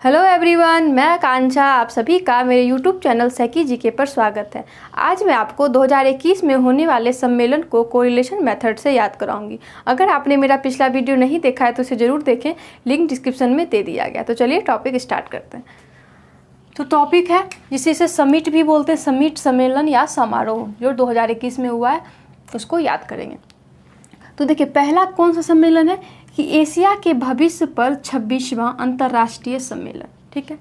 Hello everyone, मैं आकांक्षा। आप सभी का मेरे यूट्यूब चैनल सेकी जीके पर स्वागत है। आज मैं आपको 2021 में होने वाले सम्मेलन को कोरिलेशन मेथड से याद कराऊंगी। अगर आपने मेरा पिछला वीडियो नहीं देखा है तो उसे ज़रूर देखें, लिंक डिस्क्रिप्शन में दे दिया गया। तो चलिए टॉपिक स्टार्ट करते हैं। तो टॉपिक है जिसे इसे समिट भी बोलते हैं, समिट सम्मेलन या समारोह, जो 2021 में हुआ है उसको याद करेंगे। तो देखिए, पहला कौन सा सम्मेलन है कि एशिया के भविष्य पर 26वां अंतर्राष्ट्रीय सम्मेलन। ठीक है,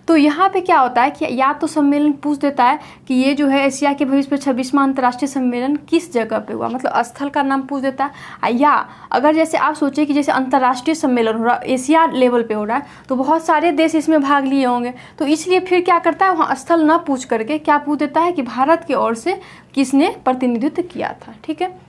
तो यहाँ पे क्या होता है कि या तो सम्मेलन पूछ देता है कि ये जो है एशिया के भविष्य पर 26वां अंतर्राष्ट्रीय सम्मेलन किस जगह पे हुआ, मतलब स्थल का नाम पूछ देता है। या अगर जैसे आप सोचिए कि जैसे अंतर्राष्ट्रीय सम्मेलन हो रहा है, एशिया लेवल पे हो रहा है, तो बहुत सारे देश इसमें भाग लिए होंगे, तो इसलिए फिर क्या करता है, वहाँ स्थल ना पूछ करके क्या पूछ देता है कि भारत की ओर से किसने प्रतिनिधित्व किया था। ठीक है,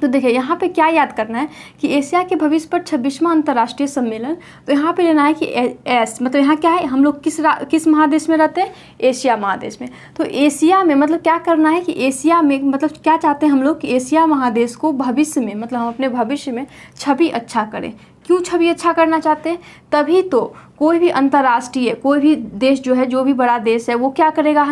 तो देखिए यहाँ पे क्या याद करना है कि एशिया के भविष्य पर 26वां अंतर्राष्ट्रीय सम्मेलन, तो यहाँ पे लेना है कि एस मतलब यहाँ क्या है, हम लोग किस महादेश में रहते हैं, एशिया महादेश में। तो एशिया में मतलब क्या करना है कि एशिया में मतलब क्या चाहते हैं हम लोग कि एशिया महादेश को भविष्य में, मतलब हम अपने भविष्य में छवि अच्छा करें। क्यों छवि अच्छा करना चाहते हैं? तभी तो कोई भी अंतर्राष्ट्रीय कोई भी देश जो है, जो भी बड़ा देश है, वो क्या करेगा,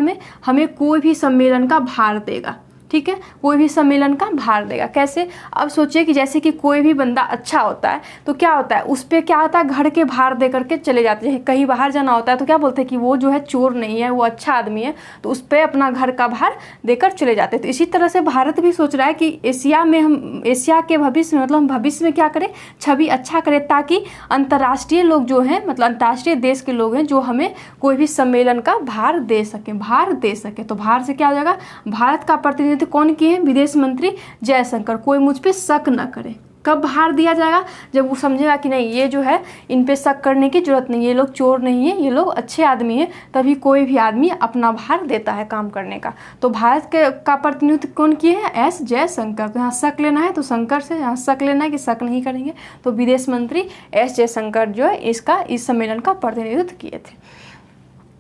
हमें कोई भी सम्मेलन का भार देगा। ठीक है, कोई भी सम्मेलन का भार देगा। कैसे? अब सोचिए कि जैसे कि कोई भी बंदा अच्छा होता है तो क्या होता है, उस पर क्या होता है, घर के भार दे करके चले जाते हैं। कहीं बाहर जाना होता है तो क्या बोलते हैं कि वो जो है चोर नहीं है, वो अच्छा आदमी है, तो उस पर अपना घर का भार देकर चले जाते हैं। तो इसी तरह से भारत भी सोच रहा है कि एशिया में हम एशिया के भविष्य में, मतलब हम भविष्य में क्या करें, छवि अच्छा करें, ताकि अंतर्राष्ट्रीय लोग जो हैं, मतलब अंतर्राष्ट्रीय देश के लोग हैं, जो हमें कोई भी सम्मेलन का भार दे सके। तो भार से क्या हो जाएगा, भारत का प्रतिनिधित्व कौन किए हैं, विदेश मंत्री जयशंकर। कोई मुझ पे शक न करे। कब भार दिया जाएगा, जब वो समझेगा कि नहीं, ये जो है इन पे शक करने की जरूरत नहीं है, ये लोग चोर नहीं है, ये लोग अच्छे आदमी हैं, तभी कोई भी आदमी अपना भार देता है काम करने का। तो भारत का प्रतिनिधित्व कौन किए हैं, एस जयशंकर। तो यहाँ शक लेना है तो शंकर से, यहाँ शक लेना है कि शक नहीं करेंगे, तो विदेश मंत्री एस जयशंकर जो है इस सम्मेलन का प्रतिनिधित्व किए थे।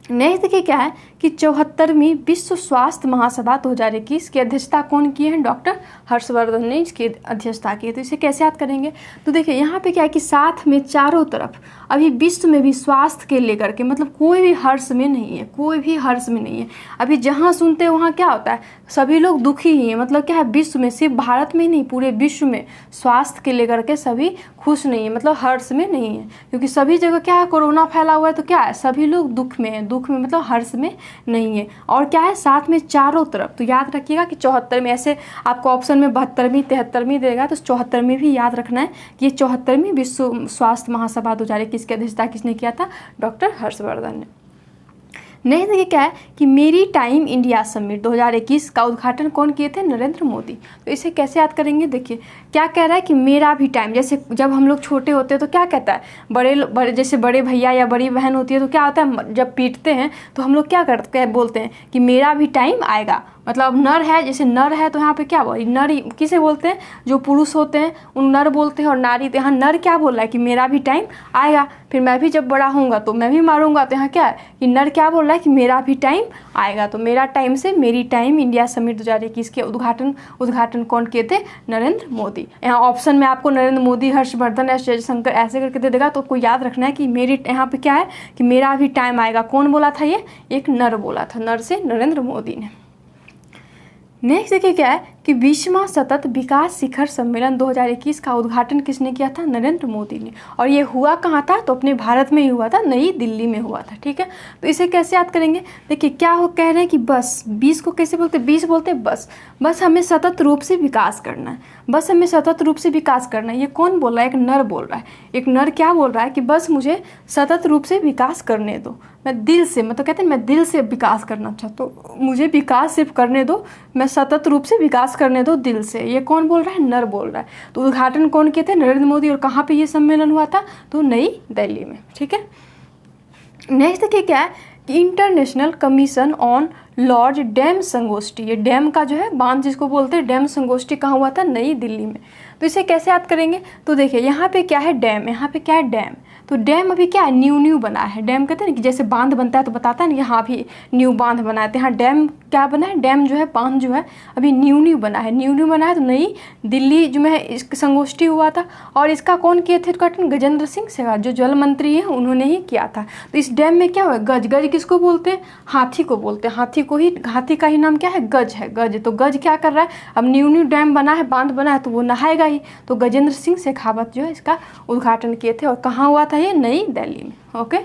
नेक्स्ट देखिए क्या है कि 74वीं विश्व स्वास्थ्य महासभा 2021 की अध्यक्षता कौन किए हैं, डॉक्टर हर्षवर्धन ने इसकी अध्यक्षता की है। तो इसे कैसे याद करेंगे? तो देखिए यहाँ पे क्या है कि साथ में चारों तरफ अभी विश्व में भी स्वास्थ्य के लेकर के, मतलब कोई भी हर्ष में नहीं है। अभी जहाँ सुनते हैं वहाँ क्या होता है, सभी लोग दुखी ही हैं। मतलब क्या है, विश्व में, सिर्फ भारत में ही नहीं, पूरे विश्व में स्वास्थ्य के लेकर के सभी खुश नहीं है, मतलब हर्ष में नहीं है। क्योंकि सभी जगह क्या है, कोरोना फैला हुआ है, तो क्या है, सभी लोग दुख में मतलब हर्ष में नहीं है। और क्या है, साथ में चारों तरफ। तो याद रखिएगा कि 74 में, ऐसे आपको ऑप्शन में 72वीं 73वीं देगा, तो 74 में भी याद रखना है कि ये 74वीं विश्व स्वास्थ्य महासभा 2021 की अध्यक्षता किसने किया था, डॉक्टर हर्षवर्धन ने। नहीं देखिए क्या है कि मेरी टाइम इंडिया समिट 2021 का उद्घाटन कौन किए थे, नरेंद्र मोदी। तो इसे कैसे याद करेंगे? देखिए क्या कह रहा है कि मेरा भी टाइम, जैसे जब हम लोग छोटे होते हैं तो क्या कहता है, बड़े जैसे बड़े भैया या बड़ी बहन होती है तो क्या होता है, जब पीटते हैं तो हम लोग क्या करते हैं, बोलते हैं कि मेरा भी टाइम आएगा। मतलब नर है, जैसे नर है तो यहाँ पे क्या बोल, नर किसे बोलते हैं, जो पुरुष होते हैं उन नर बोलते हैं, और नारी, तो यहाँ नर क्या बोल रहा है कि मेरा भी टाइम आएगा, फिर मैं भी जब बड़ा होऊंगा तो मैं भी मारूंगा। तो यहाँ क्या है कि नर क्या बोल रहा है कि मेरा भी टाइम आएगा। तो मेरा टाइम से मेरी टाइम इंडिया समिट 2021 के उद्घाटन कौन किए थे, नरेंद्र मोदी। यहाँ ऑप्शन में आपको नरेंद्र मोदी, हर्षवर्धन, एस जयशंकर ऐसे करके दे देगा, तो आपको याद रखना है कि मेरी, यहाँ पे क्या है कि मेरा भी टाइम आएगा। कौन बोला था, ये एक नर बोला था, नर से नरेंद्र मोदी ने। नेक्स्ट देखिए क्या है कि 20वां सतत विकास शिखर सम्मेलन 2021 का उद्घाटन किसने किया था, नरेंद्र मोदी ने। और ये हुआ कहाँ था, तो अपने भारत में ही हुआ था, नई दिल्ली में हुआ था। ठीक है, तो इसे कैसे याद करेंगे? देखिए क्या हो कह रहे हैं कि बस, 20 को कैसे बोलते हैं, 20 बोलते हैं बस हमें सतत रूप से विकास करना है, बस हमें सतत रूप से विकास करना है। ये कौन बोल रहा है, एक नर बोल रहा है। एक नर क्या बोल रहा है कि बस मुझे सतत रूप से विकास करने दो, मैं दिल से, मतलब कहते हैं मैं दिल से विकास करना चाहता हूँ, मुझे विकास सिर्फ करने दो, मैं सतत रूप से विकास करने दो दिल से। ये कौन बोल रहा है, नर बोल रहा है। तो उद्घाटन कौन किए थे, नरेंद्र मोदी। और कहाँ पे ये सम्मेलन हुआ था, तो नई दिल्ली में। ठीक है, नेक्स्ट देखिए क्या है कि international commission on Lord dam संगोष्ठी, ये डैम का जो है बांध जिसको बोलते हैं, डैम संगोष्ठी कहाँ हुआ था? नई दिल्ली में। तो इसे कैसे याद करेंगे? तो देखिए यहाँ पे क्या है? डैम। यहाँ पे क्या है? डैम। तो डैम अभी क्या है? न्यू बना है। डैम कहते हैं ना कि जैसे बांध बनता है तो बताता है ना कि हाँ अभी न्यू बांध बना है, तो यहाँ डैम क्या बना है? डैम जो है, बांध जो है अभी न्यू बना है। न्यू बना है तो नई दिल्ली जो है इस संगोष्ठी हुआ था। और इसका कौन किए थे उद्घाटन? गजेंद्र सिंह शेखावत, जो जल मंत्री हैं, उन्होंने ही किया था। तो इस डैम में क्या हुआ? गज। गज किसको बोलते हैं? हाथी को बोलते हैं। हाथी का ही नाम क्या है? गज है। गज। तो गज क्या कर रहा है? अब न्यू डैम बना है, बांध बना है, तो वो नहाएगा ही। तो गजेंद्र सिंह शेखावत जो है इसका उद्घाटन किए थे। और कहाँ हुआ था ये? नई दिल्ली में। ओके,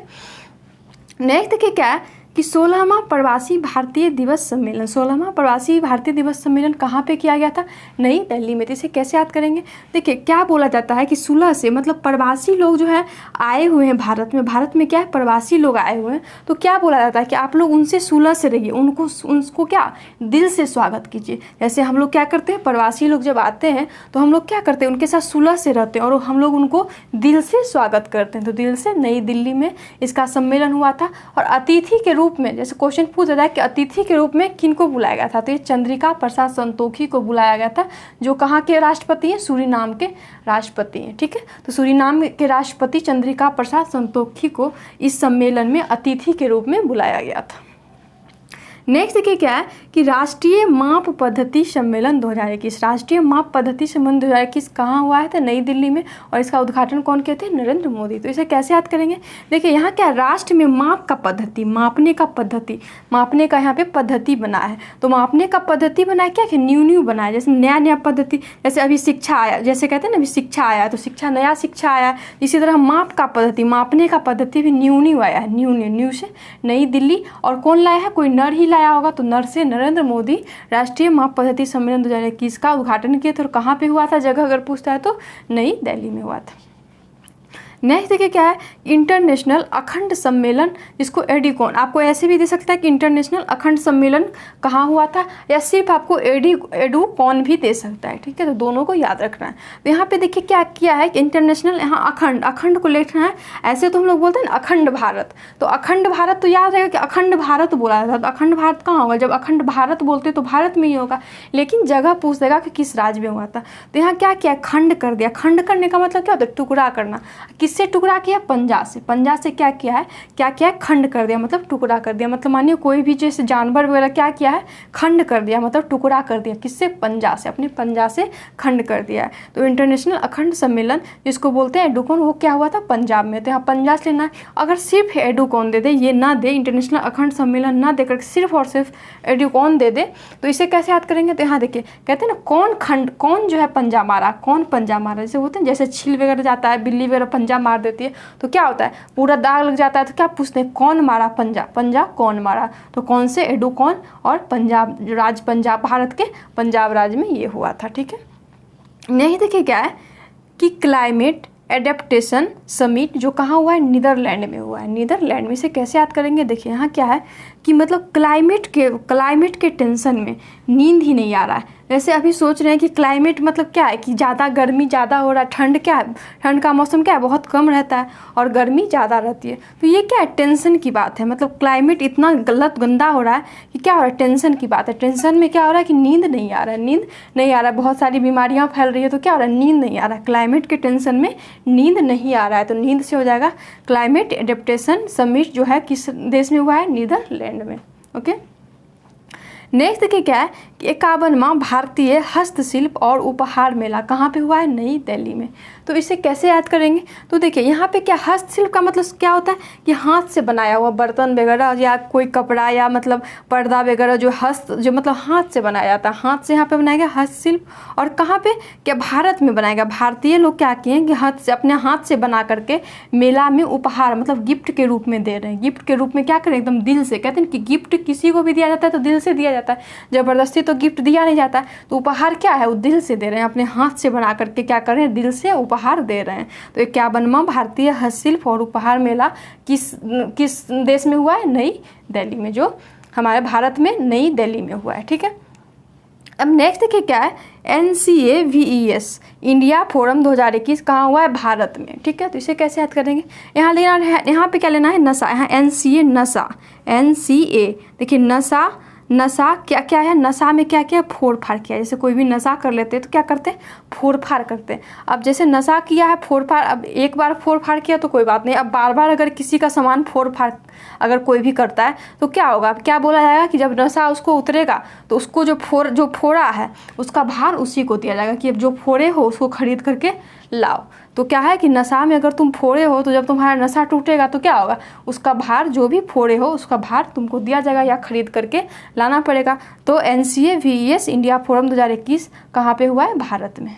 नेक्स्ट देखिए क्या है कि 16वां प्रवासी भारतीय दिवस सम्मेलन, 16वां प्रवासी भारतीय दिवस सम्मेलन कहाँ पे किया गया था? नई दिल्ली में। तो इसे कैसे याद करेंगे? देखिए क्या बोला जाता है कि 16 से मतलब प्रवासी लोग जो है आए हुए हैं भारत में। भारत में क्या है? प्रवासी लोग आए हुए हैं। तो क्या बोला जाता है कि आप लोग उनसे 16 से रहिए, उनको क्या दिल से स्वागत कीजिए। जैसे हम लोग क्या करते हैं, प्रवासी लोग जब आते हैं तो हम लोग क्या करते हैं? उनके साथ 16 से रहते हैं और हम लोग उनको दिल से स्वागत करते हैं। तो दिल से नई दिल्ली में इसका सम्मेलन हुआ था। और अतिथि के रूप में, जैसे क्वेश्चन पूछा जाए कि अतिथि के रूप में किनको बुलाया गया था, तो ये चंद्रिका प्रसाद संतोखी को बुलाया गया था, जो कहाँ के राष्ट्रपति हैं? सूरीनाम के राष्ट्रपति हैं। ठीक है, तो सूरीनाम के राष्ट्रपति चंद्रिका प्रसाद संतोखी को इस सम्मेलन में अतिथि के रूप में बुलाया गया था। नेक्स्ट देखिए क्या है कि राष्ट्रीय माप पद्धति सम्मेलन 2021, राष्ट्रीय माप पद्धति सम्मेलन 2021 कहाँ हुआ है? तो नई दिल्ली में। और इसका उद्घाटन कौन किए थे? नरेंद्र मोदी। तो इसे कैसे याद करेंगे? देखिए यहाँ क्या, राष्ट्र में माप का पद्धति, मापने का पद्धति, मापने का यहाँ पे पद्धति बना है। तो मापने का पद्धति बना है क्या कि न्यू बना है, जैसे नया पद्धति। जैसे अभी शिक्षा आया, जैसे कहते हैं ना अभी शिक्षा आया, तो शिक्षा नया शिक्षा आया। इसी तरह माप का पद्धति, मापने का पद्धति भी न्यू आया है। न्यू से नई दिल्ली। और कौन लाया है? कोई नर ही लाया होगा, तो नर से नरेंद्र मोदी राष्ट्रीय माप पद्धति सम्मेलन 2021 का उद्घाटन किए थे। और कहाँ पे हुआ था? जगह अगर पूछता है तो नई दिल्ली में हुआ था। नेक्स्ट देखिए क्या है, इंटरनेशनल अखंड सम्मेलन, जिसको एडीकॉन, आपको ऐसे भी दे सकता है कि इंटरनेशनल अखंड सम्मेलन कहाँ हुआ था, या सिर्फ आपको एडूकॉन भी दे सकता है। ठीक है, तो दोनों को याद रखना है। तो यहाँ पे देखिए क्या किया है कि इंटरनेशनल, यहाँ अखंड को लिखना है। ऐसे तो हम लोग बोलते हैं ना अखंड भारत, तो अखंड भारत तो याद रहेगा कि अखंड भारत बोला जाता है। तो अखंड भारत कहाँ होगा? जब अखंड भारत बोलते तो भारत में ही होगा, लेकिन जगह पूछ देगा कि किस राज्य में हुआ था। तो यहाँ क्या किया? खंड कर दिया। खंड करने का मतलब क्या होता है? टुकड़ा करना। किससे टुकड़ा किया? पंजा से। पंजा से क्या किया है? क्या किया है? खंड कर दिया, मतलब टुकड़ा कर दिया। मतलब मानिए कोई भी जैसे जानवर वगैरह क्या किया है? खंड कर दिया, मतलब टुकड़ा कर दिया। किससे? पंजा से, अपने पंजा से खंड कर दिया है। तो इंटरनेशनल अखंड सम्मेलन जिसको बोलते हैं एडूकॉन, वो क्या हुआ था? पंजाब में। तो यहाँ पंजाब से लेना है। अगर सिर्फ एडूकॉन दे दे, ये ना दे, इंटरनेशनल अखंड सम्मेलन ना देकर सिर्फ और सिर्फ एडूकॉन दे दे, तो इसे कैसे याद करेंगे? तो यहाँ देखिए कहते हैं ना कौन जो है पंजा मारा, कौन पंजा मारा। जैसे होते हैं जैसे छील वगैरह जाता है, बिल्ली वगैरह पंजा मार देती है, तो क्या होता है? पूरा दाग लग जाता है। तो क्या पूछते हैं? कौन मारा पंजा? पंजा कौन मारा? तो कौन से? एडूकॉन। और पंजाब राज्य, पंजाब भारत के पंजाब राज्य में ये हुआ था। ठीक है, नहीं देखिए क्या है कि क्लाइमेट एडेप्टेशन समिट जो कहाँ हुआ है? नीदरलैंड में हुआ है। नीदरलैंड में। इसे कैसे याद करेंगे? देखिए यहाँ क्या है कि मतलब क्लाइमेट के टेंशन में नींद ही नहीं आ रहा है। जैसे अभी सोच रहे हैं कि क्लाइमेट मतलब क्या है कि ज़्यादा गर्मी ज़्यादा हो रहा है, ठंड क्या है, ठंड का मौसम क्या है, बहुत कम रहता है, और गर्मी ज़्यादा रहती है। तो ये क्या है? टेंशन की बात है। मतलब क्लाइमेट इतना गंदा हो रहा है कि क्या हो रहा है? टेंशन की बात है। टेंशन में क्या हो रहा है कि नींद नहीं आ रहा है, नींद नहीं आ रहा है, बहुत सारी बीमारियाँ फैल रही है। तो क्या हो रहा है? नींद नहीं आ रहा है। क्लाइमेट के टेंशन में नींद नहीं आ रहा है, तो नींद से हो जाएगा क्लाइमेट एडेप्टेशन समिट जो है किस देश में हुआ है? नीदरलैंड में। ओके, नेक्स्ट देखिए क्या है कि 51वां भारतीय हस्तशिल्प और उपहार मेला कहाँ पे हुआ है? नई दिल्ली में। तो इसे कैसे याद करेंगे? तो देखिए यहाँ पे क्या, हस्तशिल्प का मतलब क्या होता है कि हाथ से बनाया हुआ बर्तन वगैरह या कोई कपड़ा या मतलब पर्दा वगैरह जो मतलब हाथ से बनाया जाता है, हाथ से यहाँ पे बनाया गया हस्तशिल्प। और कहाँ पे? क्या भारत में बनाया गया। भारतीय लोग क्या किए कि अपने हाथ से बना करके मेला में उपहार मतलब गिफ्ट के रूप में दे रहे हैं। गिफ्ट के रूप में क्या करें? एकदम दिल से। कहते हैं कि गिफ्ट किसी को भी दिया जाता है तो दिल से दिया जाता है, जबरदस्ती तो गिफ्ट दिया नहीं जाता। तो उपहार क्या है? वो दिल से दे रहे हैं, अपने हाथ से बना करके क्या कर रहे हैं? दिल से उपहार दे रहे हैं। तो 51वां भारतीय हस्तशिल्प और उपहार मेला किस देश में हुआ है? नई दिल्ली में, जो हमारे भारत में नई दिल्ली में हुआ है। ठीक है, अब नेक्स्ट देखिए क्या है, NCAVES इंडिया फोरम 2021 कहाँ हुआ है? भारत में। ठीक है, तो इसे कैसे याद करेंगे? यहाँ लेना है, यहाँ पे क्या लेना है? नशा। यहाँ NCA नशा, NCA देखिए नशा नशा क्या क्या है, नशा में क्या क्या फोड़ फाड़ किया। जैसे कोई भी नशा कर लेते हैं तो क्या करते हैं, फोड़ फाड़ करते हैं। अब जैसे नशा किया है, फोड़ फाड़, अब एक बार फोड़ फाड़ किया तो कोई बात नहीं, अब बार बार अगर किसी का सामान फोड़ फाड़ अगर कोई भी करता है तो क्या होगा, क्या बोला जाएगा कि जब नशा उसको उतरेगा तो उसको जो फोड़ा है उसका भार उसी को दिया जाएगा कि अब जो फोड़े हो उसको खरीद करके लाओ। तो क्या है कि नशा में अगर तुम फोड़े हो तो जब तुम्हारा नशा टूटेगा तो क्या होगा, उसका भार, जो भी फोड़े हो उसका भार तुमको दिया जाएगा या खरीद करके लाना पड़ेगा। तो NCAVES इंडिया फोरम 2021 कहाँ पे हुआ है, भारत में।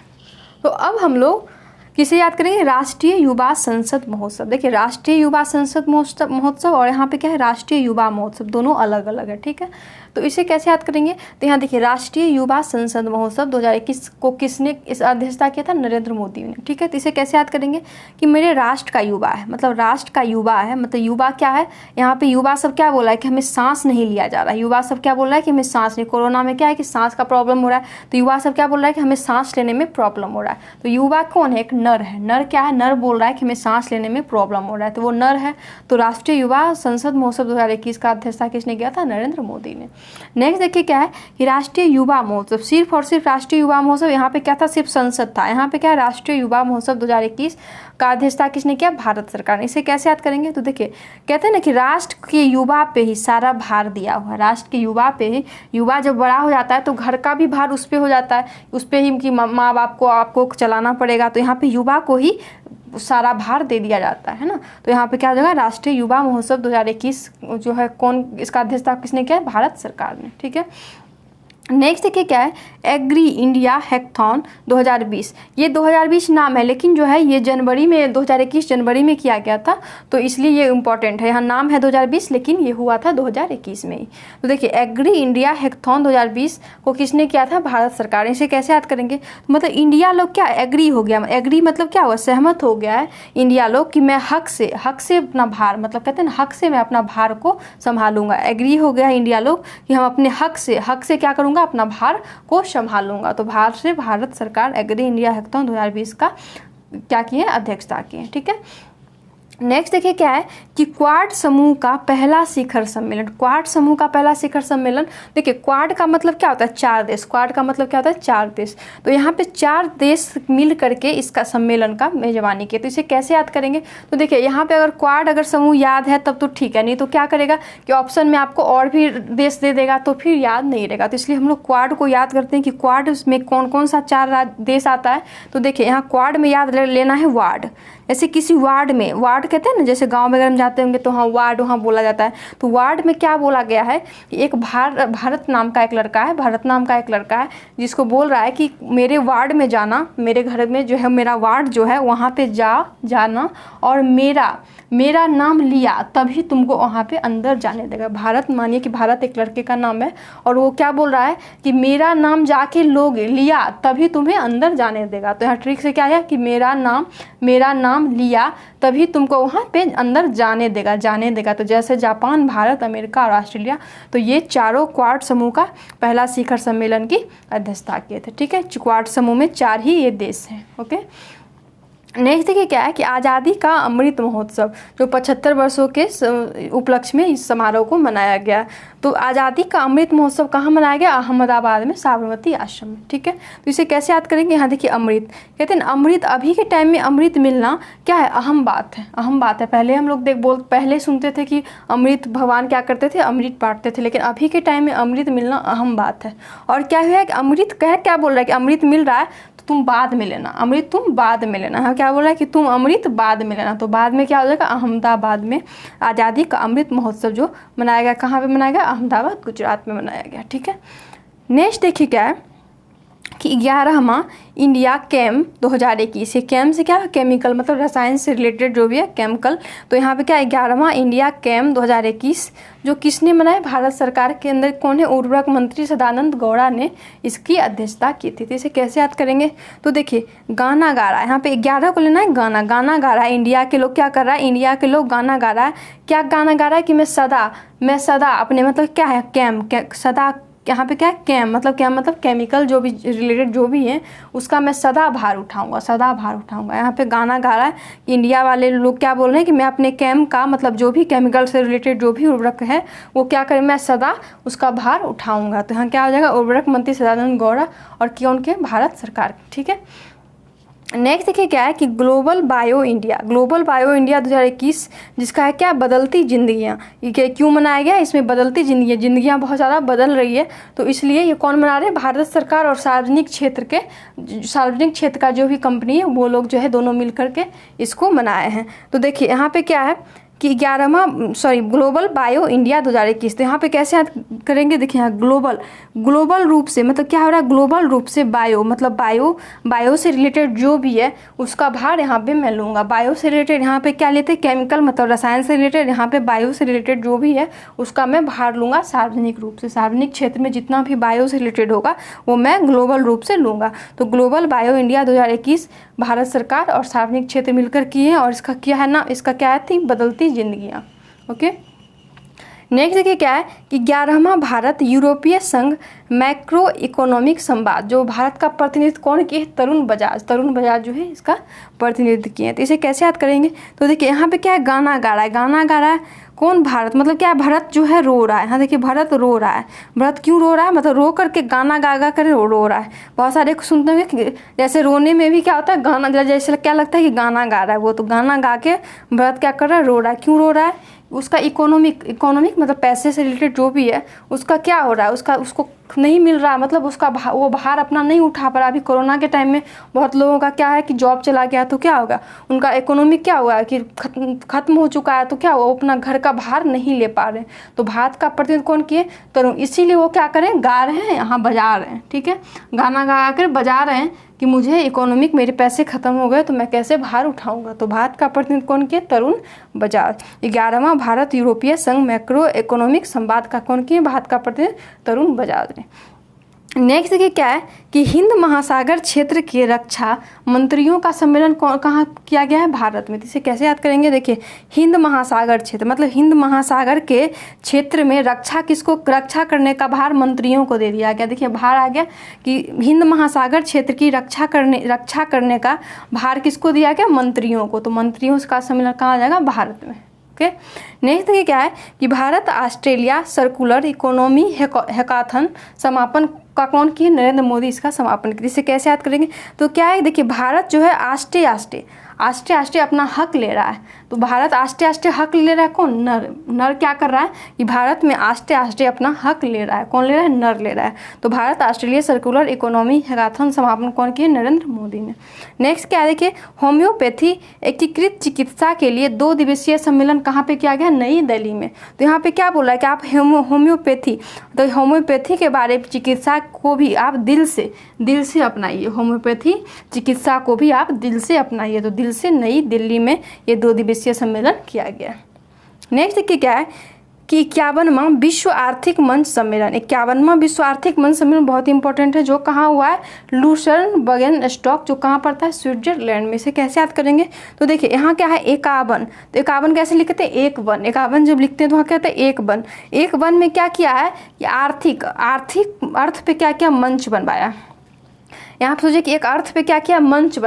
तो अब हम लोग किसे याद करेंगे, राष्ट्रीय युवा संसद महोत्सव। देखिए राष्ट्रीय युवा संसद महोत्सव और यहाँ पे क्या है, राष्ट्रीय युवा महोत्सव, दोनों अलग अलग है, ठीक है। तो इसे कैसे याद करेंगे, तो यहाँ देखिए राष्ट्रीय युवा संसद महोत्सव 2021 को किसने इस अध्यक्षता किया था, नरेंद्र मोदी ने, ठीक है। तो इसे कैसे याद करेंगे कि मेरे राष्ट्र का युवा है, मतलब राष्ट्र का युवा है, मतलब युवा क्या है, यहाँ पे युवा सब क्या बोला है कि हमें सांस नहीं लिया जा रहा है। युवा सब क्या बोल रहा है कि हमें सांस नहीं, कोरोना में क्या है कि सांस का प्रॉब्लम हो रहा है, तो युवा सब क्या बोल रहा है कि हमें सांस लेने में प्रॉब्लम हो रहा है। तो युवा कौन है, एक नर है। नर क्या है, नर बोल रहा है कि हमें सांस लेने में प्रॉब्लम हो रहा है, तो वो नर है। तो राष्ट्रीय युवा संसद महोत्सव 2021 का अध्यक्षता किसने किया था, नरेंद्र मोदी ने। नेक्स्ट देखिए क्या है कि राष्ट्रीय युवा महोत्सव, सिर्फ और सिर्फ राष्ट्रीय युवा महोत्सव, यहाँ पे क्या था, सिर्फ संसद था। यहाँ पे क्या है, राष्ट्रीय युवा महोत्सव 2021 का अध्यक्षता किसने किया, भारत सरकार ने। इसे कैसे याद करेंगे, तो देखिए कहते हैं ना कि राष्ट्र के युवा पे ही सारा भार दिया हुआ है। राष्ट्र के युवा पे ही, युवा जब बड़ा हो जाता है तो घर का भी भार उस पे हो जाता है, उस पे ही कि माँ बाप को आपको चलाना पड़ेगा। तो यहाँ पे युवा को ही सारा भार दे दिया जाता है ना। तो यहाँ पे क्या हो जाएगा, राष्ट्रीय युवा महोत्सव 2021 जो है, कौन इसका अध्यक्षता किसने किया है, भारत सरकार ने, ठीक है। नेक्स्ट देखिए क्या है, एग्री इंडिया हैकाथॉन 2020। ये 2020 नाम है, लेकिन जो है ये जनवरी में 2021 जनवरी में किया गया था, तो इसलिए ये इम्पॉर्टेंट है। यहाँ नाम है 2020 लेकिन ये हुआ था 2021 में ही। तो देखिए एग्री इंडिया हैकाथॉन 2020 को किसने किया था, भारत सरकार ने। इसे कैसे याद करेंगे, मतलब इंडिया लोग क्या एग्री हो गया, एग्री मतलब क्या हुआ, सहमत हो गया है इंडिया लोग कि मैं हक से अपना भार, मतलब कहते हैं ना हक से मैं अपना भार को संभालूंगा। एग्री हो गया इंडिया लोग कि हम अपने हक से क्या करूँगा, अपना भार को संभालूंगा। तो भारत सरकार एग्री इंडिया हैकाथॉन 2020 का क्या किए, अध्यक्षता किए, ठीक है। नेक्स्ट देखिए क्या है कि क्वाड समूह का पहला शिखर सम्मेलन। क्वाड समूह का पहला शिखर सम्मेलन, देखिए क्वाड का मतलब क्या होता है, 4 देश। क्वाड का मतलब क्या होता है, 4 देश। तो यहाँ पे 4 देश मिल करके इसका सम्मेलन का मेजबानी किए। तो इसे कैसे याद करेंगे, तो देखिए यहाँ पे अगर क्वाड अगर समूह याद है तब तो ठीक है, नहीं तो क्या करेगा कि ऑप्शन में आपको और भी देश दे देगा तो फिर याद नहीं रहेगा। तो इसलिए हम लोग क्वाड को याद करते हैं कि क्वाड में कौन कौन सा 4 देश आता है। तो देखिए यहाँ क्वाड में याद लेना है वार्ड। ऐसे किसी वार्ड में, वार्ड कहते हैं ना, जैसे गांव वगैरह में जाते होंगे तो हाँ वार्ड वहाँ बोला जाता है। तो वार्ड में क्या बोला गया है कि एक भारत नाम का एक लड़का है, भारत नाम का एक लड़का है जिसको बोल रहा है कि मेरे वार्ड में जाना, मेरे घर में जो है मेरा वार्ड जो है वहाँ पे जाना और मेरा नाम लिया तभी तुमको वहाँ पे अंदर जाने देगा। भारत, मानिए कि भारत एक लड़के का नाम है और वो क्या बोल रहा है कि मेरा नाम जाके लोग लिया तभी तुम्हें अंदर जाने देगा। तो यहाँ ट्रिक से क्या है कि मेरा नाम लिया तभी तुमको वहाँ पे अंदर जाने देगा। तो जैसे जापान, भारत, अमेरिका और ऑस्ट्रेलिया, तो ये चारों क्वाड समूह का पहला शिखर सम्मेलन की अध्यक्षता किए थे, ठीक है। क्वाड समूह में 4 ही ये देश हैं, ओके। नेक्स्ट देखिए क्या है कि आज़ादी का अमृत महोत्सव जो 75 वर्षों के उपलक्ष्य में इस समारोह को मनाया गया। तो आज़ादी का अमृत महोत्सव कहाँ मनाया गया, अहमदाबाद में साबरमती आश्रम में, ठीक है। तो इसे कैसे याद करेंगे, यहाँ देखिए अमृत कहते हैं, अमृत अभी के टाइम में अमृत मिलना क्या है, अहम बात है। पहले हम लोग पहले सुनते थे कि अमृत भगवान क्या करते थे, अमृत बांटते थे, लेकिन अभी के टाइम में अमृत मिलना अहम बात है। और क्या हुआ है कि अमृत क्या बोल रहा है कि अमृत मिल रहा है तुम बाद में लेना, अमृत तुम बाद में लेना। हाँ क्या बोल रहा है कि तुम अमृत बाद में लेना। तो बाद में क्या हो जाएगा, अहमदाबाद में आज़ादी का अमृत महोत्सव जो मनाया गया, कहाँ पे मनाया गया, अहमदाबाद गुजरात में मनाया गया, ठीक है। नेक्स्ट देखिए क्या है कि 11वां इंडिया कैम 2021। ये कैम से क्या है, केमिकल, मतलब रसायन से रिलेटेड जो भी है केमिकल। तो यहाँ पे क्या है 11वां इंडिया कैम 2021 जो किसने मनाया, भारत सरकार के अंदर कौन है, उर्वरक मंत्री सदानंद गौड़ा ने इसकी अध्यक्षता की थी। तो इसे कैसे याद करेंगे, तो देखिए गाना गा रहा है, यहाँ पे 11 को लेना है, गाना गा रहा है। इंडिया के लोग क्या कर रहा है, इंडिया के लोग गाना गा रहा है। क्या गाना गा रहा है कि मैं सदा अपने, मतलब क्या है, सदा यहाँ पे क्या है, कैम मतलब केमिकल जो भी रिलेटेड जो भी है उसका मैं सदा भार उठाऊंगा। यहाँ पे गाना गा रहा है कि इंडिया वाले लोग क्या बोल रहे हैं कि मैं अपने कैम का मतलब जो भी केमिकल से रिलेटेड जो भी उर्वरक है वो क्या करें, मैं सदा उसका भार उठाऊंगा। तो यहाँ क्या हो जाएगा, उर्वरक मंत्री सदानंद गौड़ा और कौन के, भारत सरकार, ठीक है। नेक्स्ट देखिए क्या है कि ग्लोबल बायो इंडिया 2021 जिसका है क्या, बदलती जिंदगियां। ये क्यों मनाया गया, इसमें बदलती जिंदगियां बहुत ज़्यादा बदल रही है, तो इसलिए ये कौन मना रहे हैं, भारत सरकार और सार्वजनिक क्षेत्र का जो भी कंपनी है वो लोग जो है दोनों मिल करके इसको मनाए हैं। तो देखिए यहाँ पे क्या है कि ग्लोबल बायो इंडिया 2021। तो यहाँ पे कैसे याद करेंगे, देखिए यहाँ ग्लोबल रूप से मतलब क्या हो रहा है, ग्लोबल रूप से बायो मतलब बायो से रिलेटेड जो भी है उसका भार यहाँ पे मैं लूँगा। बायो से रिलेटेड यहाँ पे क्या लेते हैं, केमिकल मतलब रसायन से रिलेटेड, यहाँ पे बायो से रिलेटेड जो भी है उसका मैं भार लूँगा सार्वजनिक रूप से। सार्वजनिक क्षेत्र में जितना भी बायो से रिलेटेड होगा वो मैं ग्लोबल रूप से लूँगा। तो ग्लोबल बायो इंडिया 2021 भारत सरकार और सार्वजनिक क्षेत्र मिलकर किए हैं, और इसका क्या है ना, इसका क्या है थी, बदलती जिंदगियां। ओके, नेक्स्ट देखिए क्या है कि 11वां भारत यूरोपीय संघ मैक्रो इकोनॉमिक संवाद, जो भारत का प्रतिनिधित्व कौन किए, तरुण बजाज जो है इसका प्रतिनिधित्व किए हैं। तो इसे कैसे याद करेंगे, तो देखिए यहाँ पे क्या है, गाना गा रहा है कौन, भारत, मतलब क्या है, भरत जो है रो रहा है। हाँ देखिए भरत रो रहा है, भरत क्यों रो रहा है, मतलब रो करके गाना गा कर रो रहा है। बहुत सारे सुनते होंगे जैसे रोने में भी क्या होता है, गाना, जैसे क्या लगता है कि गाना गा रहा है वो, तो गाना गा के भरत क्या कर रहा है, रो रहा है। क्यों रो रहा है, उसका इकोनॉमिक मतलब पैसे से रिलेटेड जो भी है उसका क्या हो रहा है, उसको नहीं मिल रहा है, मतलब उसका वो भार अपना नहीं उठा पा रहा। अभी कोरोना के टाइम में बहुत लोगों का क्या है कि जॉब चला गया, तो क्या होगा, उनका इकोनॉमिक क्या हुआ है कि खत्म हो चुका है, तो क्या हुआ, वो अपना घर का भार नहीं ले पा रहे। तो भारत का प्रतिनिधित्व कौन किए, तरुण, इसीलिए वो क्या करें, गा रहे हैं, यहाँ बजा रहे हैं, ठीक है, गाना गा कर बजा रहे हैं कि मुझे इकोनॉमिक, मेरे पैसे खत्म हो गए तो मैं कैसे भार उठाऊंगा। तो भारत का प्रतिनिधित्व कौन किए, तरुण बजाज। 11वां भारत यूरोपीय संघ मैक्रो इकोनॉमिक संवाद का कौन किए, भारत का प्रतिनिधित्व तरुण बजाज ने। नेक्स्ट देखिए क्या है कि हिंद महासागर क्षेत्र के रक्षा मंत्रियों का सम्मेलन कहाँ किया गया है, भारत में। तो इसे कैसे याद करेंगे, देखिए हिंद महासागर क्षेत्र मतलब हिंद महासागर के क्षेत्र में रक्षा करने का भार मंत्रियों को दे दिया गया। देखिए भार आ गया कि हिंद महासागर क्षेत्र की रक्षा करने का भार किसको दिया गया, मंत्रियों को। तो मंत्रियों का सम्मेलन कहाँ आ जाएगा, भारत में। ओके, नेक्स्ट देखिए क्या है कि Bharat Australia circular economy hackathon समापन का कौन किए, नरेंद्र मोदी इसका समापन किया। इसे कैसे याद करेंगे, तो क्या है, देखिए भारत जो है आस्ते आस्ते अपना हक ले रहा है। तो भारत आस्ते आस्ते हक ले रहा है, कौन, नर क्या कर रहा है कि भारत में आस्ते आस्ते अपना हक ले रहा है। कौन ले रहा है, नर ले रहा है। तो Bharat Australia circular economy hackathon समापन कौन किए, नरेंद्र मोदी ने। नेक्स्ट क्या है, देखिए होम्योपैथी एकीकृत चिकित्सा के लिए 2 दिवसीय सम्मेलन कहाँ पे किया गया, नई दिल्ली में। तो यहाँ पे क्या बोल रहा है कि आप होम्योपैथी के बारे में चिकित्सा को भी आप दिल से अपनाइए, होम्योपैथी चिकित्सा को भी आप दिल से अपनाइए। तो दिल से नई दिल्ली में ये 2 दिवसीय सम्मेलन किया गया। नेक्स्ट देखिए क्या है कि 51वां विश्व आर्थिक मंच सम्मेलन, 51वां विश्व आर्थिक मंच सम्मेलन बहुत इंपॉर्टेंट है, जो कहाँ हुआ है, लूसर्न बगेन स्टॉक, जो कहाँ पड़ता है, स्विट्जरलैंड में। इसे कैसे याद करेंगे, तो देखिए यहाँ क्या है, 51। तो 51 कैसे लिखते हैं, 51 जब लिखते हैं तो वहाँ क्या होता है, 1 में क्या किया है कि आर्थिक अर्थ पे क्या किया, मंच बनवाया। यहाँ पे सोचिए कि एक अर्थ पे क्या किया, नया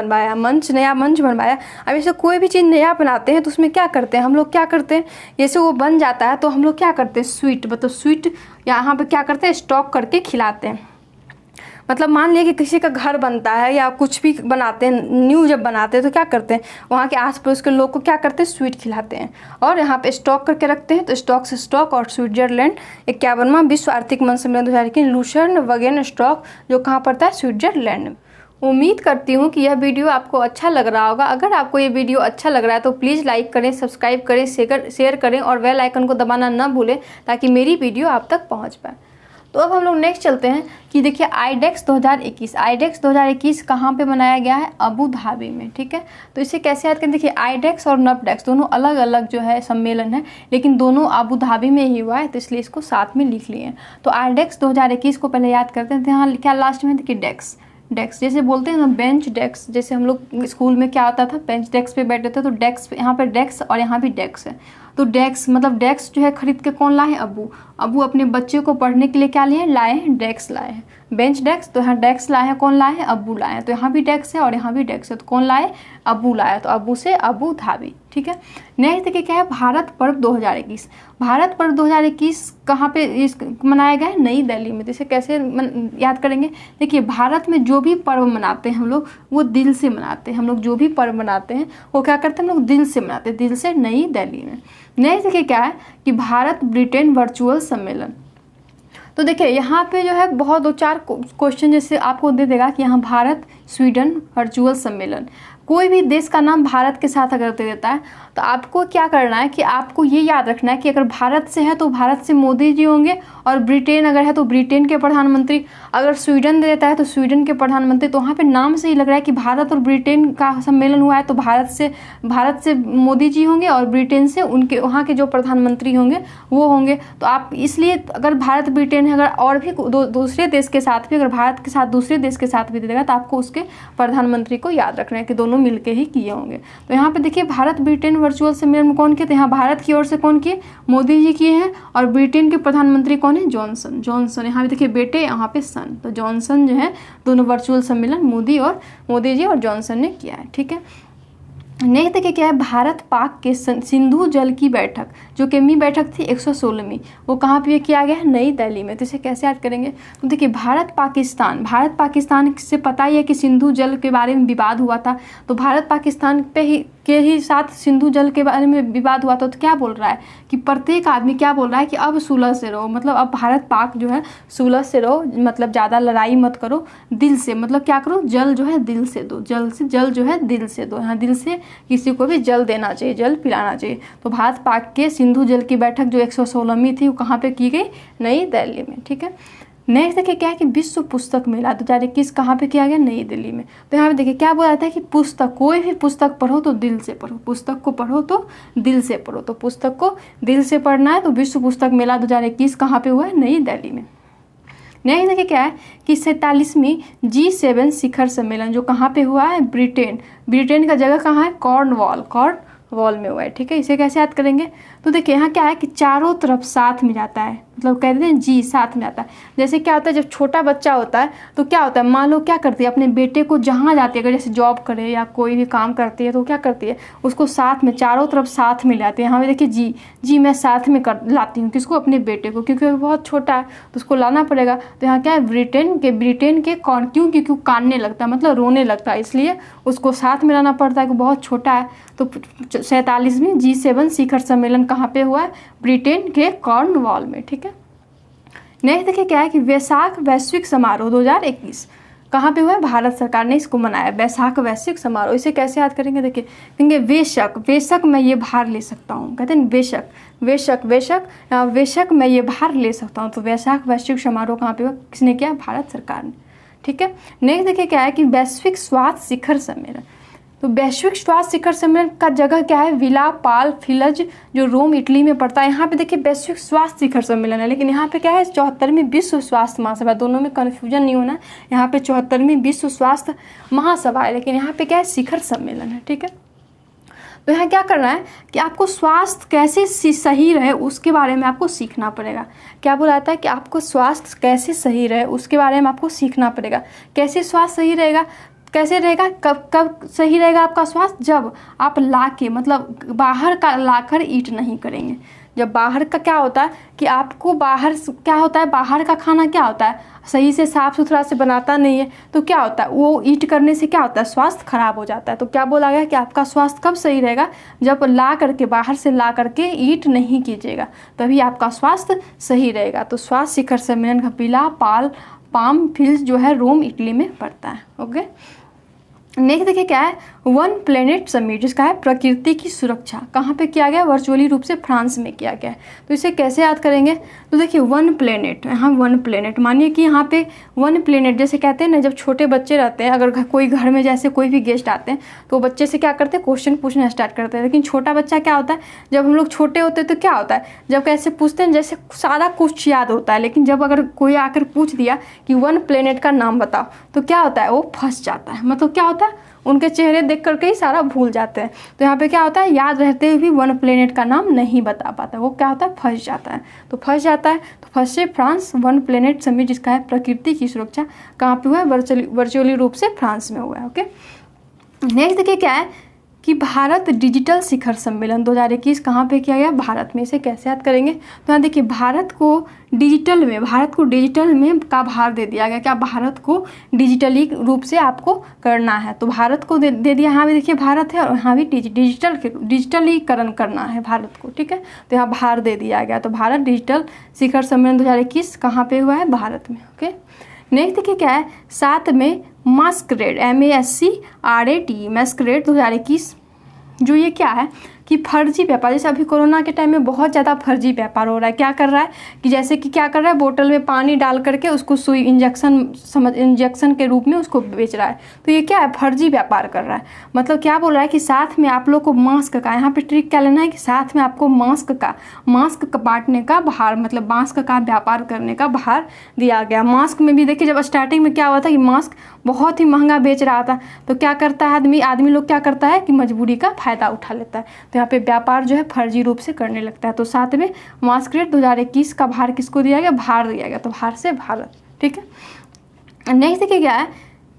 मंच बनवाया। अब जैसे कोई भी चीज़ नया बनाते हैं तो उसमें क्या करते हैं हम लोग, क्या करते हैं, जैसे वो बन जाता है तो हम लोग क्या करते हैं, स्वीट यहाँ पे क्या करते हैं, स्टॉक करके खिलाते हैं। मतलब मान लिया कि किसी का घर बनता है या कुछ भी बनाते हैं, न्यू जब बनाते हैं तो क्या करते हैं, वहाँ के आस पड़ोस के लोग को क्या करते हैं, स्वीट खिलाते हैं और यहाँ पे स्टॉक करके रखते हैं। तो स्टॉक से स्टॉक और स्विट्जरलैंड 51वां विश्व आर्थिक मंच सम्मेलन 2021 लूसर्न बगेन स्टॉक, जो कहाँ पड़ता है, स्विट्जरलैंड में। उम्मीद करती हूँ कि यह वीडियो आपको अच्छा लग रहा होगा। अगर आपको ये वीडियो अच्छा लग रहा है तो प्लीज़ लाइक करें, सब्सक्राइब करें, शेयर करें और बेल आइकन को दबाना ना भूलें ताकि मेरी वीडियो आप तक पहुँच पाए। तो अब हम लोग नेक्स्ट चलते हैं कि देखिए आईडेक्स 2021 कहाँ पे बनाया गया है, अबू धाबी में, ठीक है। तो इसे कैसे याद करें, देखिए आईडेक्स और नपडेक्स दोनों अलग अलग जो है सम्मेलन है, लेकिन दोनों अबू धाबी में ही हुआ है, तो इसलिए इसको साथ में लिख लिए हैं। तो आईडेक्स 2021 को पहले याद करते हैं। यहाँ क्या लास्ट में, देखिए डेस्क जैसे बोलते हैं ना, बेंच डेस्क, जैसे हम लोग स्कूल में क्या होता था, बेंच डेस्क पे बैठे थे, तो डेस्क यहाँ पे डेस्क और यहाँ भी डेस्क है। तो डेस्क मतलब डेस्क जो है खरीद के कौन लाए, अबू, अब वो अपने बच्चे को पढ़ने के लिए क्या लिए लाए हैं, डेस्क लाए हैं, बेंच डेस्क। तो यहाँ डेस्क लाए हैं, कौन लाए हैं, अब्बू लाए हैं। तो यहाँ भी डेस्क है और यहाँ भी डेस्क है, तो कौन लाए, अब्बू लाया। तो अब्बू से अबू धाबी, ठीक है। नेक्स्ट देखिए क्या है, भारत पर्व 2021। भारत पर्व 2021 कहाँ पे इस मनाया गया है, नई दिल्ली में। तो इसे कैसे याद करेंगे, देखिए भारत में जो भी पर्व मनाते हैं हम लोग वो दिल से मनाते हैं। हम लोग जो भी पर्व मनाते हैं वो क्या करते हैं, हम लोग दिल से मनाते हैं, दिल से, नई दिल्ली में। नेक्स्ट देखिए क्या है कि भारत ब्रिटेन वर्चुअल सम्मेलन। तो देखिए यहाँ पे जो है बहुत 2-4 क्वेश्चन जैसे आपको दे देगा कि यहाँ भारत स्वीडन वर्चुअल सम्मेलन। कोई भी देश का नाम भारत के साथ अगर दे देता है तो आपको क्या करना है कि आपको ये याद रखना है कि अगर भारत से है तो भारत से मोदी जी होंगे, और ब्रिटेन अगर है तो ब्रिटेन के प्रधानमंत्री, अगर स्वीडन दे देता है तो स्वीडन के प्रधानमंत्री। तो वहाँ पे नाम से ही लग रहा है कि भारत और ब्रिटेन का सम्मेलन हुआ है, तो भारत से मोदी जी होंगे और ब्रिटेन से उनके वहाँ के जो प्रधानमंत्री होंगे वो होंगे। तो आप इसलिए अगर भारत ब्रिटेन है, अगर और भी दूसरे देश के साथ भी, अगर भारत के साथ दूसरे देश के साथ भी दे देगा तो आपको उसके प्रधानमंत्री को याद रखना है कि दोनों मिलके ही किए होंगे। तो यहाँ पे देखिए भारत ब्रिटेन वर्चुअल सम्मेलन में कौन किए, तो यहाँ भारत की ओर से कौन किए, मोदी जी किए हैं, और ब्रिटेन के प्रधानमंत्री कौन है, जॉनसन। यहाँ पे देखिए बेटे, यहाँ पे सन, तो जॉनसन जो है दोनों वर्चुअल सम्मेलन मोदी जी और जॉनसन ने किया है, ठीक है। नेक्स्ट देखिए क्या है, भारत पाक के सिंधु जल की बैठक, जो कितनी बैठक थी, 116वीं, वो कहाँ पे किया गया है, नई दिल्ली में। तो इसे कैसे याद करेंगे, तो देखिए भारत पाकिस्तान से पता ही है कि सिंधु जल के बारे में विवाद हुआ था। तो भारत पाकिस्तान के ही साथ सिंधु जल के बारे में विवाद हुआ था। तो क्या बोल रहा है कि प्रत्येक आदमी क्या बोल रहा है कि अब सुलह से रहो, मतलब अब भारत पाक जो है सुलह से रहो, मतलब ज़्यादा लड़ाई मत करो, दिल से, मतलब क्या करो, जल जो है दिल से दो, जल जो है दिल से दो। यहाँ दिल से किसी को भी जल देना चाहिए, जल पिलाना चाहिए। तो भारत पाक के सिंधु जल की बैठक जो 116वीं थी वो कहाँ पे की गई, नई दिल्ली में, ठीक है। नेक्स्ट देखिए क्या है कि विश्व पुस्तक मेला 2021 कहाँ पे किया गया, नई दिल्ली में। तो यहाँ पे देखिए क्या बोला जाता है कि पुस्तक, कोई भी पुस्तक पढ़ो तो दिल से पढ़ो, पुस्तक को पढ़ो तो दिल से पढ़ो। तो पुस्तक को दिल से पढ़ना है। तो विश्व पुस्तक मेला 2021 कहाँ पे हुआ है, नई दिल्ली में। नेक्स्ट देखिए क्या है कि 47वीं G7 शिखर सम्मेलन जो कहाँ पे हुआ है, ब्रिटेन का जगह कहाँ है, कॉर्नवॉल में हुआ है, ठीक है। इसे कैसे याद करेंगे, तो देखिए यहाँ क्या है कि चारों तरफ साथ में जाता है, मतलब कहते हैं जी साथ में जाता है। जैसे क्या होता है जब छोटा बच्चा होता है तो क्या होता है, मान लो क्या करती है, अपने बेटे को जहाँ जाती है, अगर जैसे जॉब करे या कोई भी काम करती है तो क्या करती है, उसको साथ में चारों तरफ साथ में लाते हैं। यहाँ पे देखिए जी मैं साथ में लाती हूँ, किसको, अपने बेटे को, क्योंकि वो बहुत छोटा है तो उसको लाना पड़ेगा। तो यहाँ क्या है, ब्रिटेन के कौन, क्योंकि कानने लगता है, मतलब रोने लगता है, इसलिए उसको साथ में लाना पड़ता है कि बहुत छोटा है। तो 47वीं G7 शिखर सम्मेलन कहाँ पे हुआ है, ब्रिटेन के कॉर्नवॉल में, ठीक है। नेक्स्ट देखिए क्या है कि वैशाख वैश्विक समारोह 2021 कहाँ पे हुआ है, भारत सरकार ने इसको मनाया, वैशाख वैश्विक समारोह। इसे कैसे याद करेंगे, देखिए कहेंगे बेशक मैं ये भार ले सकता हूँ, कहते हैं बेशक मैं ये भार ले सकता हूँ। तो वैशाख वैश्विक समारोह कहाँ पे हुआ, किसने किया, भारत सरकार ने, ठीक है। नेक्स्ट देखिए क्या है कि वैश्विक स्वास्थ्य शिखर सम्मेलन। तो वैश्विक स्वास्थ्य शिखर सम्मेलन का जगह क्या है, विला पालफिलज जो रोम इटली में पड़ता है। यहाँ पे देखिए वैश्विक स्वास्थ्य शिखर सम्मेलन है, लेकिन यहाँ पे क्या है, 74वीं विश्व स्वास्थ्य महासभा। दोनों में कन्फ्यूजन नहीं होना, यहाँ पे 74वीं विश्व स्वास्थ्य महासभा है, लेकिन यहाँ पे क्या है, शिखर सम्मेलन है, ठीक है। तो यहाँ क्या करना है कि आपको स्वास्थ्य कैसे सही रहे उसके बारे में आपको सीखना पड़ेगा। क्या बोला जाता है कि आपको स्वास्थ्य कैसे सही रहे उसके बारे में आपको सीखना पड़ेगा। कैसे स्वास्थ्य सही रहेगा, कैसे रहेगा, कब सही रहेगा आपका स्वास्थ्य, जब आप लाके, मतलब बाहर का लाकर ईट नहीं करेंगे। जब बाहर का क्या होता है कि आपको बाहर क्या होता है, बाहर का खाना क्या होता है, सही से साफ़ सुथरा से बनाता नहीं है, तो क्या होता है, वो ईट करने से क्या होता है, स्वास्थ्य खराब हो जाता है। तो क्या बोला गया कि आपका स्वास्थ्य कब सही रहेगा, जब ला करके, बाहर से ला करके ईट नहीं कीजिएगा, तभी आपका स्वास्थ्य सही रहेगा। तो स्वास्थ्य शिखर सम्मेलन का विला पालफिलज जो है रोम इटली में पड़ता है, ओके। नेक्स्ट देखिए क्या है, वन प्लेनेट समिट जिसका है प्रकृति की सुरक्षा, कहाँ पे किया गया, वर्चुअली रूप से फ्रांस में किया गया है। तो इसे कैसे याद करेंगे, तो देखिए वन प्लेनेट, यहाँ वन प्लेनेट, मानिए कि यहाँ पे वन प्लेनेट, जैसे कहते हैं ना, जब छोटे बच्चे रहते हैं, अगर कोई घर में जैसे कोई भी गेस्ट आते हैं तो बच्चे से क्या करते हैं, क्वेश्चन पूछना स्टार्ट करते हैं। लेकिन छोटा बच्चा क्या होता है, जब हम लोग छोटे होते हैं तो क्या होता है, जब कैसे पूछते हैं, जैसे सारा कुछ याद होता है, लेकिन जब अगर कोई आकर पूछ दिया कि वन प्लेनेट का नाम बताओ तो क्या होता है, वो फंस जाता है, मतलब क्या होता है, उनके चेहरे देख करके ही सारा भूल जाते हैं। तो यहाँ पे क्या होता है, याद रहते हुए भी वन प्लेनेट का नाम नहीं बता पाता, वो क्या होता है, फंस जाता है। तो फंस जाता है, तो फंसे फ्रांस वन प्लेनेट समिट जिसका है प्रकृति की सुरक्षा, कहाँ पे हुआ है, वर्चुअली रूप से फ्रांस में हुआ है। ओके, नेक्स्ट देखिए क्या है कि भारत डिजिटल शिखर सम्मेलन 2021 कहाँ पे किया गया, भारत में। इसे कैसे याद करेंगे, तो यहाँ देखिए भारत को डिजिटल में का भार दे दिया गया, क्या भारत को डिजिटली रूप से आपको करना है, तो भारत को दे दिया। यहाँ भी देखिए भारत है और यहाँ भी डिजिटलीकरण करना है भारत को, ठीक है, तो यहाँ भार दे दिया गया। तो भारत डिजिटल शिखर सम्मेलन 2021 कहाँ पे हुआ है, भारत में। ओके, नेक्स्ट देखिए क्या है, 7 में मास्करेड MASCRADE मास्करेड 2021, जो ये क्या है कि फर्जी व्यापार, जैसे अभी कोरोना के टाइम में बहुत ज़्यादा फर्जी व्यापार हो रहा है। क्या कर रहा है कि जैसे कि क्या कर रहा है, बोतल में पानी डाल करके उसको सुई इंजेक्शन के रूप में उसको बेच रहा है। तो ये क्या है, फर्जी व्यापार कर रहा है। मतलब क्या बोल रहा है कि साथ में आप लोग को मास्क का, यहाँ पे ट्रिक क्या लेना है कि साथ में आपको मास्क बांटने का भार, मतलब मास्क का व्यापार करने का भार दिया गया। मास्क में भी देखिए जब स्टार्टिंग में क्या हुआ था कि मास्क बहुत ही महंगा बेच रहा था, तो क्या करता है आदमी लोग क्या करता है कि मजबूरी का फायदा उठा लेता है। तो यहाँ पे व्यापार जो है फर्जी रूप से करने लगता है। तो 7 में मास्करेड 2021 का भार किसको दिया गया, भार दिया गया, तो भार से भारत, ठीक है। नेक्स्ट देखिए क्या है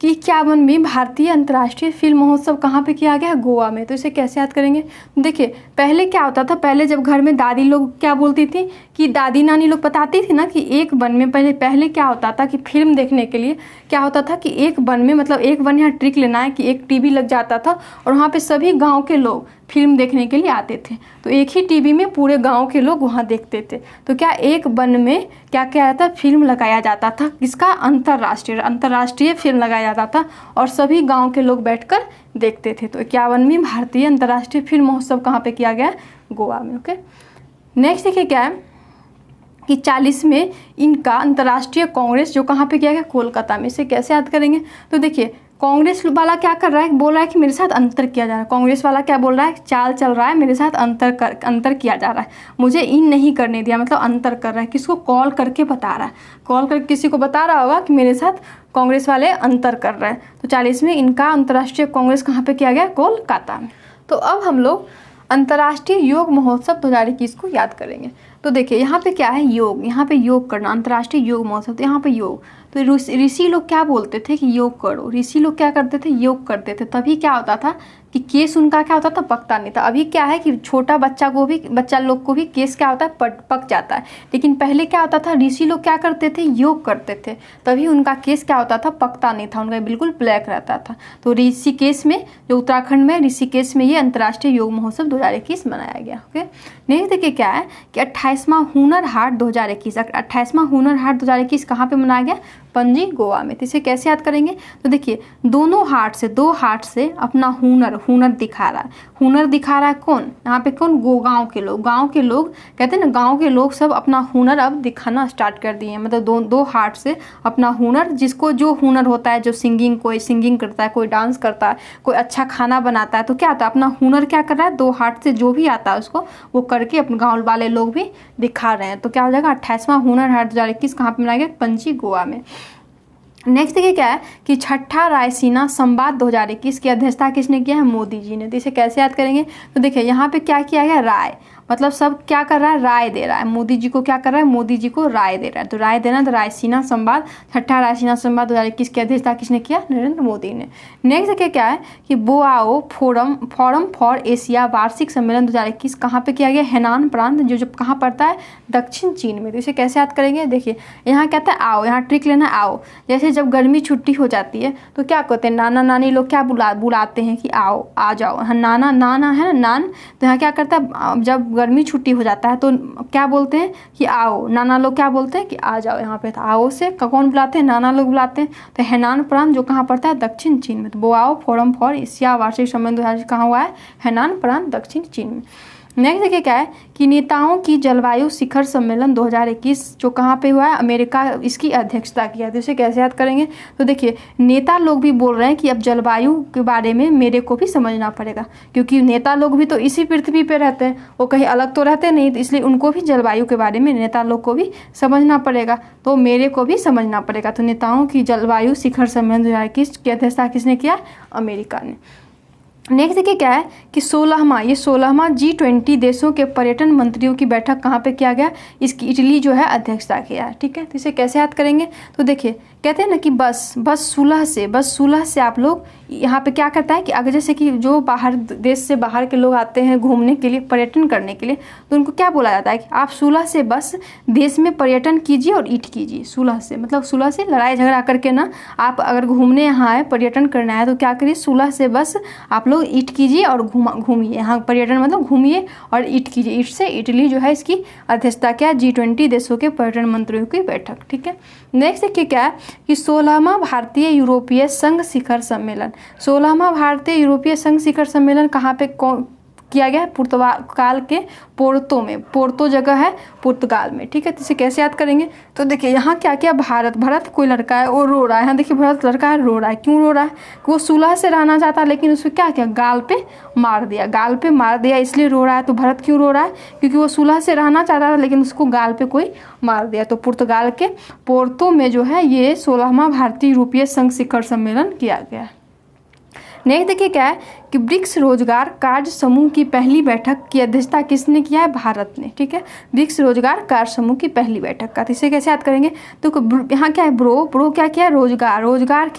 कि 51 में भारतीय अंतर्राष्ट्रीय फिल्म महोत्सव कहाँ पे किया गया है, गोवा में। तो इसे कैसे याद करेंगे, देखिए पहले क्या होता था, पहले जब घर में दादी लोग क्या बोलती थी कि दादी नानी लोग बताती थी ना कि एक वन में पहले क्या होता था कि फिल्म देखने के लिए क्या होता था कि एक वन में, मतलब एक वन, यहाँ ट्रिक लेना है कि एक टीवी लग जाता था और वहाँ पे सभी गांव के लोग फिल्म देखने के लिए आते थे। तो एक ही टीवी में पूरे गांव के लोग वहाँ देखते थे। तो क्या एक वन में क्या क्या था, फिल्म लगाया जाता था, किसका, अंतर्राष्ट्रीय फिल्म लगाया जाता था और सभी गांव के लोग बैठकर देखते थे। तो 51 में भारतीय अंतर्राष्ट्रीय फिल्म महोत्सव कहाँ पे किया गया, गोवा में। ओके, नेक्स्ट देखिए क्या है कि 40 में इनका अंतर्राष्ट्रीय कांग्रेस जो कहाँ पे किया गया, कोलकाता में। इसे कैसे याद करेंगे, तो देखिए कांग्रेस वाला क्या कर रहा है, बोल रहा है कि मेरे साथ अंतर किया जा रहा है। कांग्रेस वाला क्या बोल रहा है, चाल चल रहा है, मेरे साथ अंतर किया जा रहा है, मुझे इन नहीं करने दिया, मतलब अंतर कर रहा है। किसको, कॉल करके बता रहा है, कॉल करके किसी को बता रहा होगा कि मेरे साथ कांग्रेस वाले अंतर कर रहे हैं। तो 40 में इनका अंतर्राष्ट्रीय कांग्रेस कहाँ पे किया गया, कोलकाता में। तो अब हम लोग अंतर्राष्ट्रीय योग महोत्सव 2021 को याद करेंगे। तो देखिए यहाँ पे क्या है, योग, यहाँ पे योग करना, अंतर्राष्ट्रीय योग महोत्सव, तो यहाँ पे योग। तो ऋषि लोग क्या बोलते थे कि योग करो, ऋषि लोग क्या करते थे, योग करते थे। तभी क्या होता था कि केस उनका क्या होता था, पकता नहीं था। अभी क्या है कि छोटा बच्चा लोग को भी केस क्या होता है, पक जाता है। लेकिन पहले क्या होता था, ऋषि लोग क्या करते थे, योग करते थे, तभी उनका केस क्या होता था, पकता नहीं था, उनका बिल्कुल ब्लैक रहता था। तो ऋषिकेश में, जो उत्तराखंड में ऋषिकेश में, ये अंतर्राष्ट्रीय योग महोत्सव 2021 मनाया गया। ओके, नेक्स्ट देखिए क्या है कि 28वां हुनर हाट 2021, 28वां हुनर हाट 2021 कहाँ पे मनाया गया, पणजी, गोवा में। तो इसे कैसे याद करेंगे, तो देखिए दो हाट से अपना हुनर दिखा रहा है। हुनर दिखा रहा है कौन, यहाँ पे कौन, गांव के लोग कहते हैं ना, गांव के लोग सब अपना हुनर अब दिखाना स्टार्ट कर दिए हैं। मतलब दो हाट से अपना हुनर, जिसको जो हुनर होता है, जो सिंगिंग, कोई सिंगिंग करता है, कोई डांस करता है, कोई अच्छा खाना बनाता है, तो क्या होता है, अपना हुनर क्या कर रहा है, 2 हाट से जो भी आता है उसको वो करके अपने गाँव वाले लोग भी दिखा रहे हैं। तो क्या हो जाएगा, 28वां हुनर हाट 2021 कहाँ पे मनाया गया, पणजी, गोवा में। नेक्स्ट देखिए क्या है कि 6ठा रायसीना संवाद 2021 की अध्यक्षता किसने किया है, मोदी जी ने। तो इसे कैसे याद करेंगे, तो देखिए यहाँ पे क्या किया गया, राय, मतलब सब क्या कर रहा है, राय दे रहा है। मोदी जी को क्या कर रहा है, मोदी जी को राय दे रहा है। तो राय देना, तो रायसीना संवाद, 6ठा रायसीना संवाद 2021 की अध्यक्षता किसने किया, नरेंद्र मोदी ने। नेक्स्ट देखिए क्या है कि बोआओ फोरम फॉर एशिया वार्षिक सम्मेलन 2021 कहाँ पे किया गया, हेनान प्रांत, जो कहाँ पड़ता है, दक्षिण चीन में। तो इसे कैसे याद करेंगे, देखिए यहाँ कहता है आओ, यहाँ ट्रिक लेना, आओ। जैसे जब गर्मी छुट्टी हो जाती है तो क्या कहते हैं, नाना नानी लोग क्या बुलाते हैं कि आओ, आ जाओ। हाँ, नाना है ना, नान। तो यहाँ क्या करता है, जब गर्मी छुट्टी हो जाता है तो क्या बोलते हैं कि आओ, नाना लोग क्या बोलते हैं कि आ जाओ। यहाँ पे आओ से कौन बुलाते हैं, नाना लोग बुलाते हैं। तो हेनान प्रांत जो कहाँ पड़ता है, दक्षिण चीन में। तो बोआओ फोरम फॉर एशिया वार्षिक सम्मेलन 2021 कहाँ हुआ है, हेनान प्रांत, दक्षिण चीन में। नेक्स्ट देखिए क्या है कि नेताओं की जलवायु शिखर सम्मेलन 2021 जो कहाँ पे हुआ है, अमेरिका इसकी अध्यक्षता किया। तो इसे कैसे याद करेंगे, तो देखिए नेता लोग भी बोल रहे हैं कि अब जलवायु के बारे में मेरे को भी समझना पड़ेगा, क्योंकि नेता लोग भी तो इसी पृथ्वी पे रहते हैं, वो कहीं अलग तो रहते नहीं, तो इसलिए उनको भी जलवायु के बारे में नेता लोग को भी समझना पड़ेगा, तो मेरे को भी समझना पड़ेगा। तो नेताओं की जलवायु शिखर सम्मेलन 2021 की अध्यक्षता किसने किया, अमेरिका ने। नेक्स्ट देखिए क्या है कि 16वां G20 देशों के पर्यटन मंत्रियों की बैठक कहाँ पे किया गया, इसकी इटली जो है अध्यक्षता किया है। ठीक है, तो इसे कैसे याद करेंगे, तो देखिए कहते हैं ना कि बस 16 से आप लोग यहाँ पे क्या करता है कि अगर जैसे कि जो बाहर देश से बाहर के लोग आते हैं घूमने के लिए, पर्यटन करने के लिए, तो उनको क्या बोला जाता है कि आप 16 से बस देश में पर्यटन कीजिए और ईट कीजिए। 16 से मतलब 16 से लड़ाई झगड़ा करके ना, आप अगर घूमने यहाँ आए, पर्यटन करना है, तो क्या करिए 16 से बस आप लोग ईट कीजिए और घूमिए। यहाँ पर्यटन मतलब घूमिए और ईट कीजिए। ईट से इटली जो है इसकी अध्यक्षता क्या, G20 देशों के पर्यटन मंत्रियों की बैठक। ठीक है, नेक्स्ट देखिए क्या है कि 16वां भारतीय यूरोपीय संघ शिखर सम्मेलन। 16वां भारतीय यूरोपीय संघ शिखर सम्मेलन कहाँ पे किया गया, पुर्तगाल के पोर्तो में। पोर्तो जगह है पुर्तगाल में। ठीक है, तो इसे कैसे याद करेंगे, तो देखिए यहाँ क्या क्या, भरत कोई लड़का है वो रो रहा है। यहाँ देखिए भरत लड़का है रो रहा है, क्यों रो रहा है, वो सुलह से रहना चाहता है, लेकिन उसको क्या किया, गाल पे मार दिया, इसलिए रो रहा है। तो भरत क्यों रो रहा है, क्योंकि वो सुलह से रहना चाहता था, लेकिन उसको गाल पे कोई मार दिया। तो पुर्तगाल के पोर्तो में जो है ये 16वां भारतीय यूरोपीय संघ शिखर सम्मेलन किया गया। नेक्स्ट देखिए क्या है कि ब्रिक्स रोजगार कार्य समूह की पहली बैठक की अध्यक्षता किसने किया है, भारत ने। ठीक है, ब्रिक्स रोजगार कार्य समूह की पहली बैठक का। तो इसे कैसे याद करेंगे, तो यहाँ क्या है, ब्रो क्या किया, रोजगार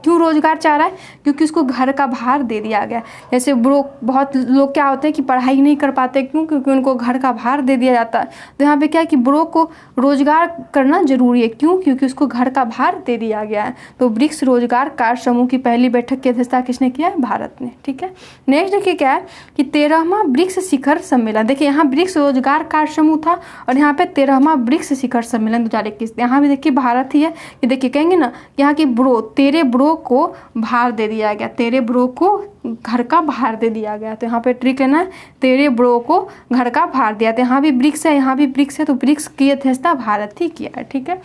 क्यों रोजगार चाह रहा है, क्योंकि उसको घर का भार दे दिया गया। जैसे बहुत लोग क्या होते हैं कि पढ़ाई नहीं कर पाते, क्यों, क्योंकि उनको घर का भार दे दिया जाता है। तो यहाँ पे क्या है कि ब्रो को रोजगार करना जरूरी है, क्यों, क्योंकि उसको घर का भार दे दिया गया है। तो ब्रिक्स रोजगार कार्य समूह की पहली बैठक की अध्यक्षता किसने किया है, भारत ने। ठीक है, नेक्स्ट देखिए क्या है कि 13वां ब्रिक्स शिखर सम्मेलन। देखिए यहाँ ब्रिक्स रोजगार कार्य समूह था और यहाँ पे 13वां ब्रिक्स शिखर सम्मेलन 2021। यहाँ भी देखिए भारत ही है कि देखिए कहेंगे ना, यहाँ की तेरे ब्रो को भार दे दिया गया, तेरे ब्रो को घर का भार दे दिया गया। तो यहाँ पे ट्रिक लेना है, तेरे ब्रो को घर का भार दिया। तो यहाँ भी ब्रिक्स है, यहाँ भी ब्रिक्स है, तो ब्रिक्स की अध्यक्षता भारत ही किया है। ठीक है,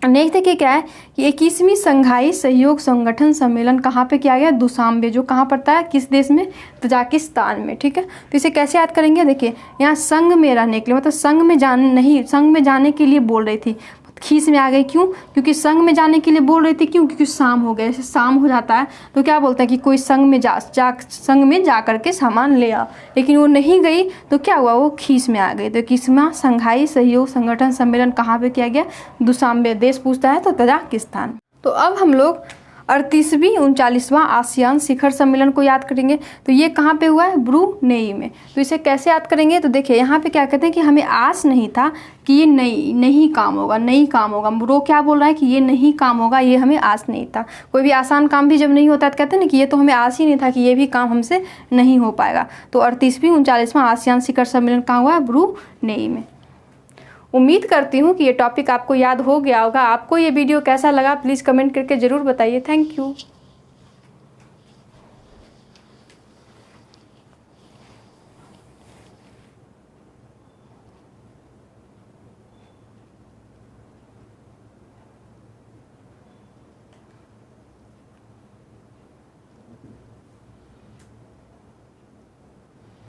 नेक्स्ट देखिए क्या है कि 21वीं संघाई सहयोग संगठन सम्मेलन कहाँ पे किया गया, दुशांबे, जो कहाँ पड़ता है, किस देश में, तजाकिस्तान में। ठीक है, तो इसे कैसे याद करेंगे, देखिए यहाँ संघ में रहने के लिए, मतलब संघ में जाने के लिए बोल रही थी, खीस में आ गई, क्यों, क्योंकि संघ में जाने के लिए बोल रही थी, क्यों, क्योंकि शाम हो गया। जैसे शाम हो जाता है तो क्या बोलते हैं कि कोई संघ में जा करके सामान ले आओ, लेकिन वो नहीं गई तो क्या हुआ, वो खीस में आ गई। तो 21वां संघाई सहयोग संगठन सम्मेलन कहाँ पे किया गया, दुशांबे। देश पूछता है तो तजाकिस्तान। तो अब हम लोग 38वीं 39वां आसियान शिखर सम्मेलन को याद करेंगे। तो ये कहाँ पे हुआ है, ब्रूनेई में। तो इसे कैसे याद करेंगे, तो देखिए यहाँ पे क्या कहते हैं कि हमें आस नहीं था कि ये नहीं काम होगा। ब्रो क्या बोल रहा है कि ये नहीं काम होगा, ये हमें आस नहीं था। कोई भी आसान काम भी जब नहीं होता तो कहते हैं ना कि ये तो हमें आस ही नहीं था कि ये भी काम हमसे नहीं हो पाएगा। तो 38वीं 39वां आसियान शिखर सम्मेलन कहाँ हुआ है, ब्रूनेई में। उम्मीद करती हूँ कि ये टॉपिक आपको याद हो गया होगा। आपको ये वीडियो कैसा लगा प्लीज़ कमेंट करके ज़रूर बताइए। Thank you.